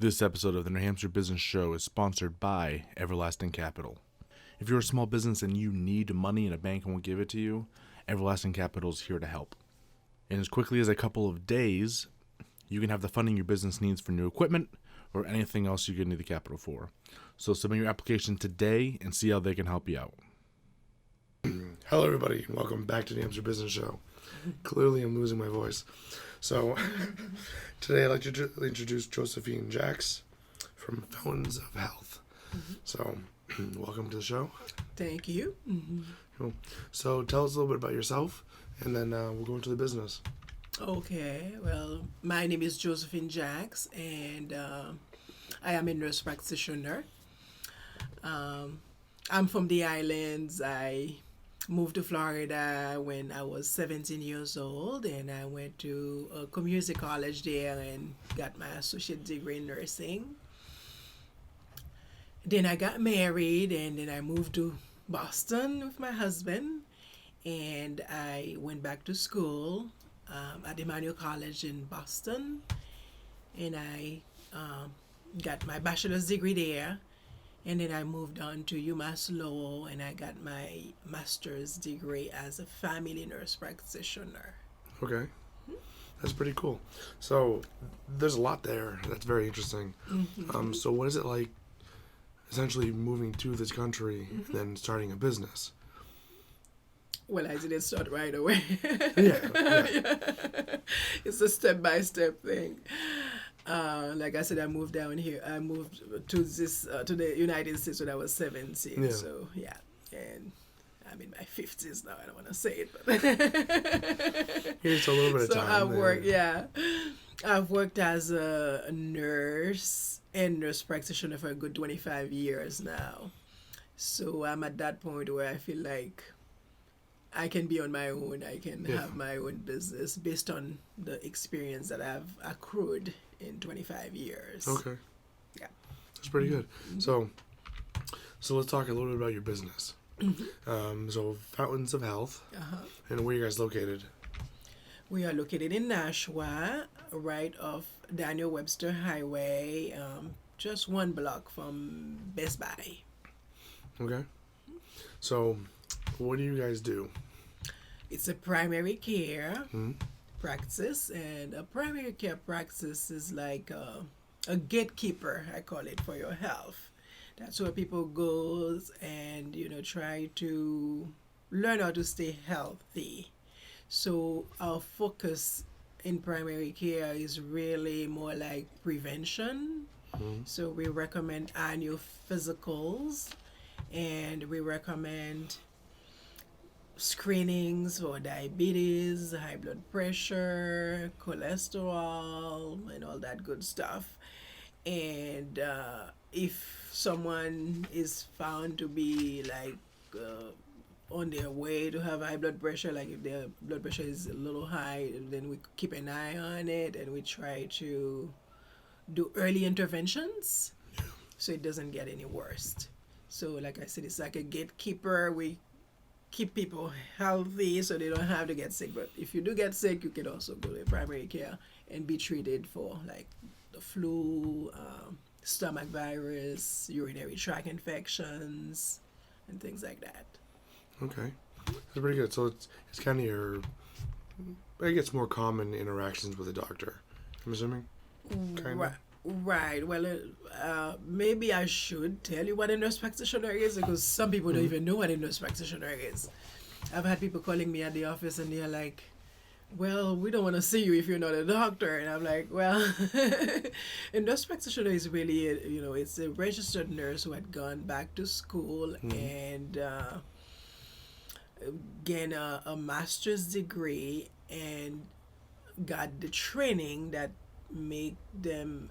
This episode of the New Hampshire Business Show is sponsored by Everlasting Capital. If you're a small business and you need money and a bank won't give it to you, Everlasting Capital is here to help. In as quickly as a couple of days, you can have the funding your business needs for new equipment or anything else you need the capital for. So submit your application today and see how they can help you out. Hello, everybody, and welcome back to the New Hampshire Business Show. Clearly, I'm losing my voice. So, today I'd like to introduce Josephine Jacques from Fountains of Health. So, welcome to the show. Thank you. Cool. So, tell us a little bit about yourself, and then we'll go into the business. Okay, well, my name is Josephine Jacques, and I am a nurse practitioner. I'm from the islands. I moved to Florida when I was 17 years old, and I went to a community college there and got my associate degree in nursing. Then I got married, and then I moved to Boston with my husband, and I went back to school at Emmanuel College in Boston, and I got my bachelor's degree there. And then I moved on to UMass Lowell, and I got my master's degree as a family nurse practitioner. Okay. That's pretty cool. So, there's a lot there. That's very interesting. So, what is it like essentially moving to this country and then starting a business? Well, I didn't start right away. Yeah. It's a step-by-step thing. Like I said, I moved down here. I moved to the United States when I was 17. Yeah. So yeah, and I'm in my 50s now. I don't want to say it, but Here's a little bit of so time. I've worked as a nurse and nurse practitioner for a good 25 years now. So I'm at that point where I feel like I can be on my own. I can have my own business based on the experience that I've accrued in 25 years. Okay. Yeah. That's pretty good. So let's talk a little bit about your business. So Fountains of Health, and where you guys located? We are located in Nashua, right off Daniel Webster Highway, just one block from Best Buy. Okay. So what do you guys do? It's a primary care practice, and a primary care practice is like a gatekeeper, I call it, for your health. That's where people go and try to learn how to stay healthy. So our focus in primary care is really more like prevention. So we recommend annual physicals, and we recommend screenings for diabetes, high blood pressure, cholesterol, and all that good stuff. And if someone is found to be like on their way to have high blood pressure, like if their blood pressure is a little high, then we keep an eye on it, and we try to do early interventions so it doesn't get any worse. So like I said, it's like a gatekeeper. We keep people healthy so they don't have to get sick. But if you do get sick, you can also go to primary care and be treated for like the flu, stomach virus, urinary tract infections, and things like that. Okay. That's pretty good. So it's kind of your, I guess, more common interactions with a doctor, I'm assuming? Right. Well, maybe I should tell you what a nurse practitioner is, because some people don't even know what a nurse practitioner is. I've had people calling me at the office, and they're like, well, we don't want to see you if you're not a doctor. And I'm like, well, a nurse practitioner is really, it's a registered nurse who had gone back to school and gained a master's degree and got the training that make them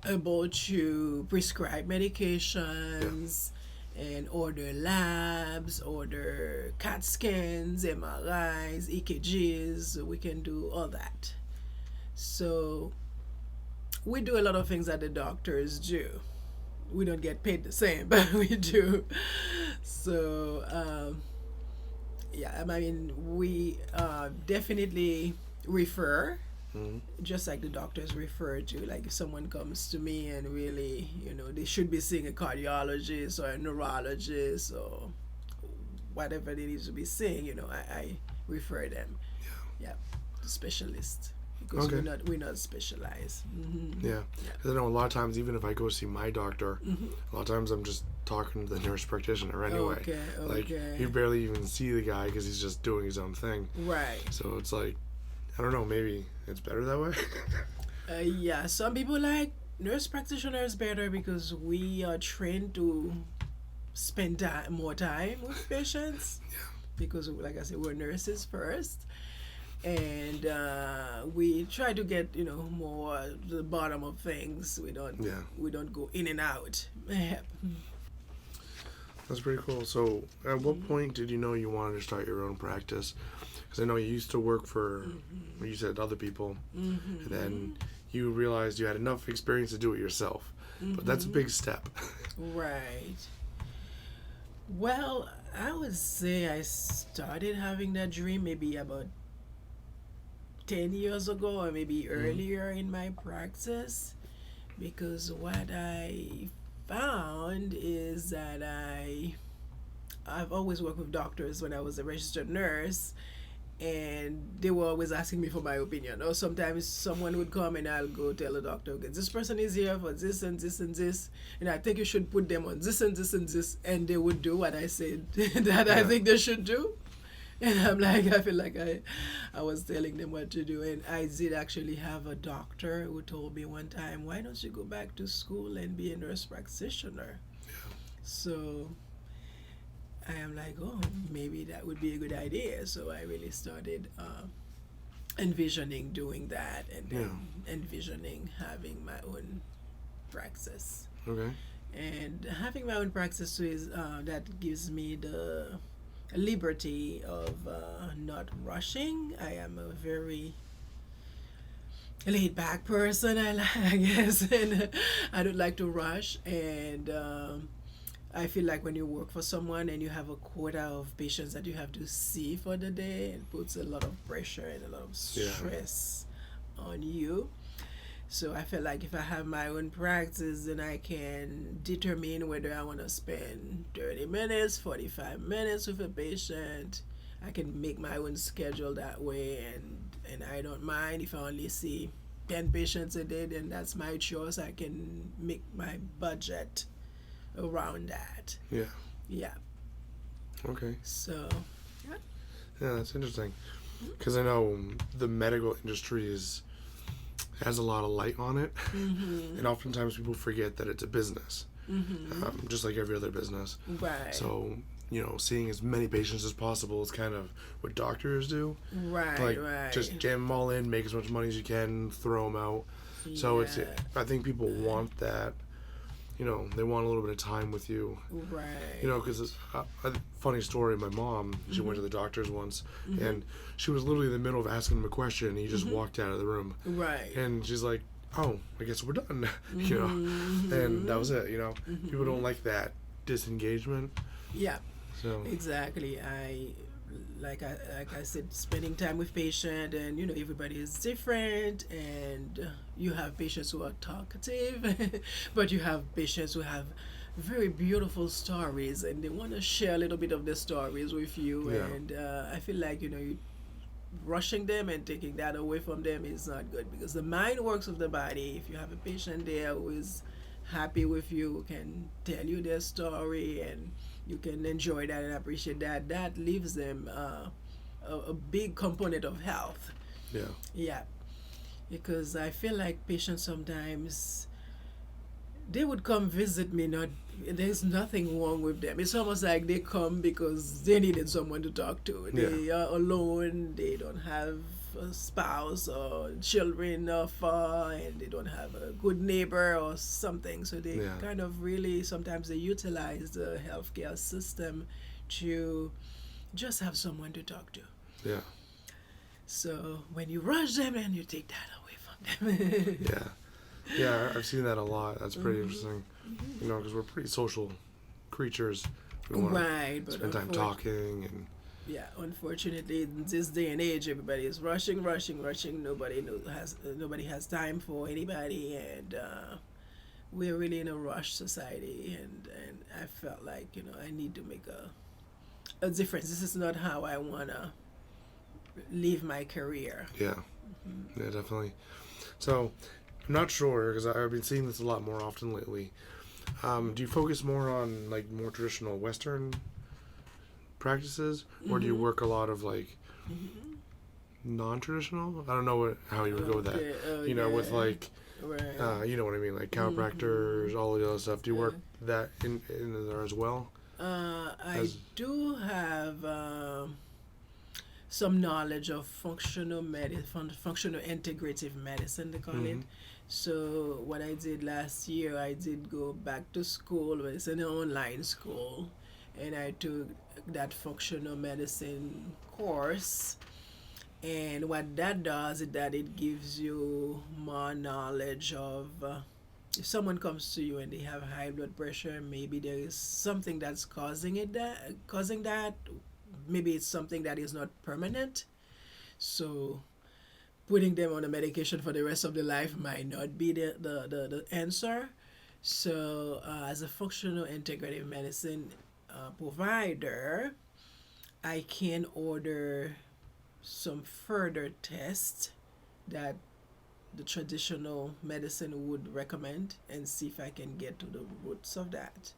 able to prescribe medications and order labs, order CAT scans, MRIs, EKGs. We can do all that. So we do a lot of things that the doctors do. We don't get paid the same, but we do. So we definitely refer just like the doctors refer to, like if someone comes to me and really, they should be seeing a cardiologist or a neurologist or whatever they need to be seeing, I refer them, yeah, to specialists because Okay. we're not specialized. Yeah. Because I know a lot of times, even if I go see my doctor, a lot of times I'm just talking to the nurse practitioner anyway. Okay, Like, okay. you barely even see the guy because he's just doing his own thing. Right. So it's like, I don't know, maybe it's better that way. Yeah, some people like nurse practitioners better because we are trained to spend more time with patients. Yeah. Because, like I said, we're nurses first, and we try to get more to the bottom of things. We don't go in and out. That's pretty cool. So, at what point did you know you wanted to start your own practice? Because I know you used to work for, you said, other people, and then you realized you had enough experience to do it yourself. But that's a big step. Right. Well, I would say I started having that dream maybe about 10 years ago or maybe earlier in my practice, because what I found is that I've always worked with doctors when I was a registered nurse, and they were always asking me for my opinion. Or sometimes someone would come and I'll go tell the doctor, okay, this person is here for this and this and this, and I think you should put them on this and this and this, and they would do what I said that I think they should do. And I'm like, I feel like I was telling them what to do. And I did actually have a doctor who told me one time, why don't you go back to school and be a nurse practitioner? So I am like, oh, maybe that would be a good idea. So I really started envisioning doing that and then envisioning having my own practice. Okay. And having my own practice too is that gives me the liberty of not rushing. I am a very laid back person, I guess, and I don't like to rush. And I feel like when you work for someone and you have a quota of patients that you have to see for the day, it puts a lot of pressure and a lot of stress on you. So I feel like if I have my own practice, then I can determine whether I want to spend 30 minutes, 45 minutes with a patient. I can make my own schedule that way, and I don't mind if I only see 10 patients a day, then that's my choice. I can make my budget around that. Yeah. Yeah. Okay. So, Yeah, that's interesting. Because I know the medical industry has a lot of light on it, and oftentimes people forget that it's a business, just like every other business. Right. So, seeing as many patients as possible is kind of what doctors do. Right. Just jam them all in, make as much money as you can, throw them out. So I think people want that. They want a little bit of time with you. Right. Because a funny story, my mom, she went to the doctor's once, and she was literally in the middle of asking him a question, and he just walked out of the room. Right. And she's like, oh, I guess we're done, and that was it, People don't like that disengagement. Yeah. So Exactly. Like I said, spending time with patient, and everybody is different, and you have patients who are talkative, but you have patients who have very beautiful stories, and they want to share a little bit of their stories with you. Yeah. And I feel like you rushing them and taking that away from them is not good, because the mind works with the body. If you have a patient there who is happy with you, who can tell you their story, and you can enjoy that and appreciate that, that leaves them a big component of health. yeah, Yeah, because I feel like patients sometimes, they would come visit me, not there's nothing wrong with them. It's almost like they come because they needed someone to talk to. They are alone, they don't have a spouse or children or far, and they don't have a good neighbor or something. So they kind of really, sometimes they utilize the healthcare system to just have someone to talk to. yeah, So when you rush them, and you take that away from them. yeah. I've seen that a lot. That's pretty interesting. Because we're pretty social creatures. We want Right, to spend time talking and yeah, unfortunately, in this day and age, everybody is rushing, rushing, rushing. Nobody has time for anybody, and we're really in a rush society. And I felt like I need to make a difference. This is not how I wanna live my career. Yeah, yeah, definitely. So I'm not sure because I've been seeing this a lot more often lately. Do you focus more on like more traditional Western practices, or do you work a lot of like non-traditional? I don't know how you would go with that. Okay, oh, You know, with yeah. like Right. you know what I mean, like chiropractors, all the other stuff. Do you work that in there as well? I As do have some knowledge of functional integrative medicine, they call it. So what I did last year, I did go back to school. It's an online school, and I took that functional medicine course. And what that does is that it gives you more knowledge of if someone comes to you and they have high blood pressure, maybe there is something that's causing that. Maybe it's something that is not permanent. So putting them on a medication for the rest of their life might not be the answer. So as a functional integrative medicine provider, I can order some further tests that the traditional medicine would recommend and see if I can get to the roots of that.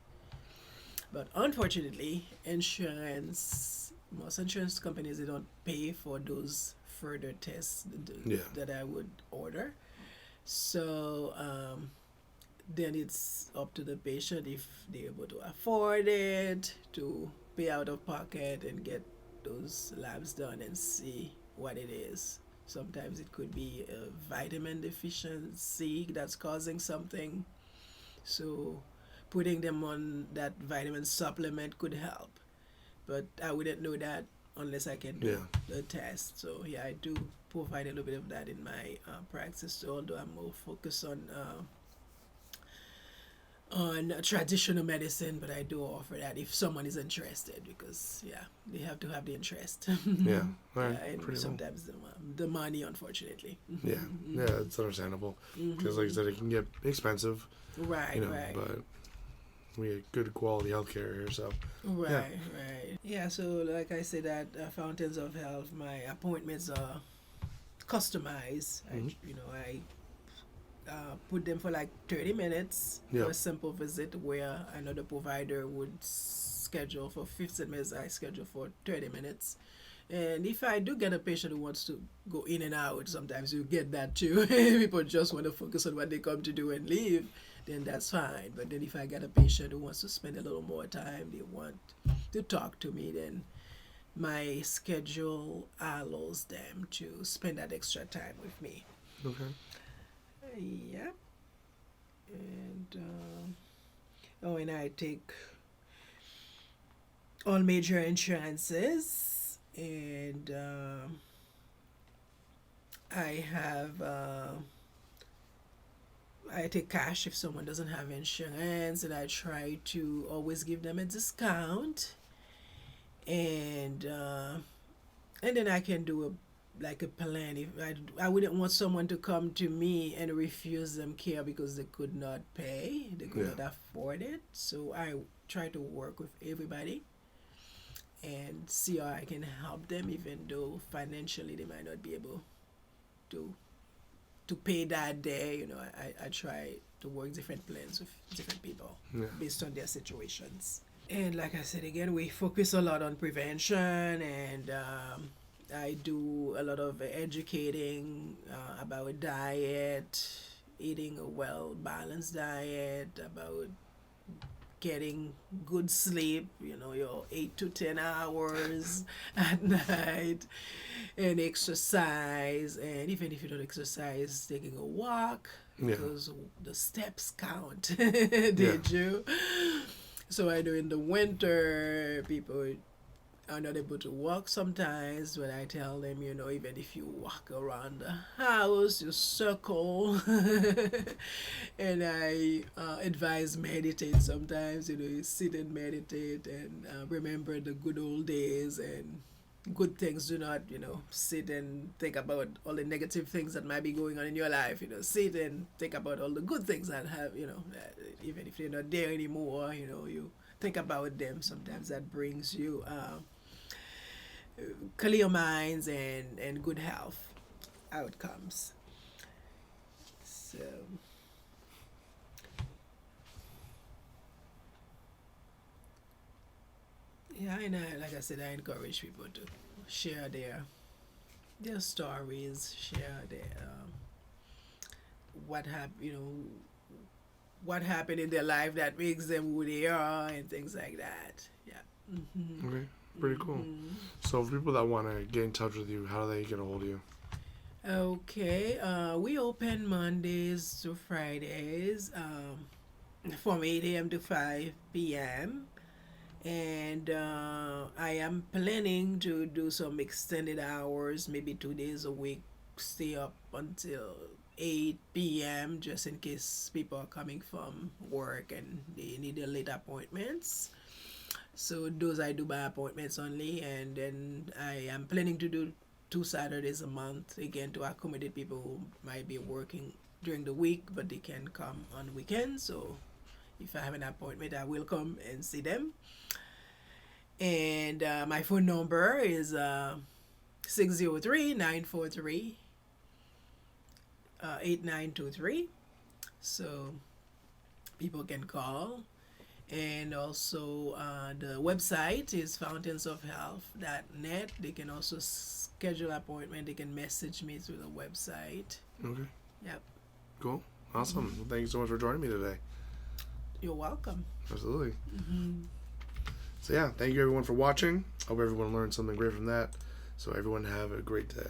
But unfortunately, most insurance companies, they don't pay for those further tests yeah, that I would order. So then it's up to the patient if they're able to afford it, to pay out of pocket and get those labs done and see what it is. Sometimes it could be a vitamin deficiency that's causing something. So putting them on that vitamin supplement could help. But I wouldn't know that unless I can do yeah, the test. So yeah, I do provide a little bit of that in my practice. So although I'm more focused on traditional medicine, but I do offer that if someone is interested, because yeah, they have to have the interest. yeah. All right, Yeah, and pretty well. sometimes the money, unfortunately. Yeah, yeah, it's understandable because, like I said, it can get expensive, Right, you know. right. But we get good quality healthcare here, so Right, yeah, right. Yeah, so like I said, at Fountains of Health, my appointments are customized. I put them for like 30 minutes yeah, for a simple visit, where another provider would schedule for 15 minutes. I schedule for 30 minutes. And if I do get a patient who wants to go in and out, sometimes you get that too. People just want to focus on what they come to do and leave, then that's fine. But then if I get a patient who wants to spend a little more time, they want to talk to me, then my schedule allows them to spend that extra time with me. okay, Yeah. And oh, and I take all major insurances, and I have I take cash if someone doesn't have insurance, and I try to always give them a discount, and then I can do a plan. If I wouldn't want someone to come to me and refuse them care because they could not pay, they could yeah, not afford it. So I try to work with everybody and see how I can help them, even though financially they might not be able to pay that day. I try to work different plans with different people yeah, based on their situations. And like I said again, we focus a lot on prevention, and I do a lot of educating about diet, eating a well balanced diet, about getting good sleep, your 8 to 10 hours at night, and exercise. And even if you don't exercise, taking a walk, yeah, because the steps count. yeah, Did you? So I know in the winter, people are not able to walk sometimes, but I tell them, even if you walk around the house, you circle. And I advise meditate sometimes, you sit and meditate and remember the good old days, and good things. Do not, sit and think about all the negative things that might be going on in your life. Sit and think about all the good things that have, that even if they're not there anymore, you think about them. Sometimes that brings you clear minds and good health outcomes. So. Yeah, and like I said, I encourage people to share their stories, share their what what happened in their life that makes them who they are, and things like that. Yeah. Okay, pretty cool. So for people that want to get in touch with you, how do they get a hold of you? Okay. We open Mondays to Fridays, from 8 a.m. to 5 p.m. And I am planning to do some extended hours, maybe 2 days a week, stay up until 8 p.m. just in case people are coming from work and they need their late appointments. So those I do by appointments only, and then I am planning to do 2 Saturdays a month again to accommodate people who might be working during the week but they can come on weekends. So if I have an appointment, I will come and see them. And my phone number is 603 943 8923. So people can call. And also, the website is fountainsofhealth.net. They can also schedule appointment. They can message me through the website. Okay. Yep. Cool. Awesome. Well, thank you so much for joining me today. You're welcome. Absolutely. So yeah, thank you everyone for watching. Hope everyone learned something great from that. So everyone have a great day.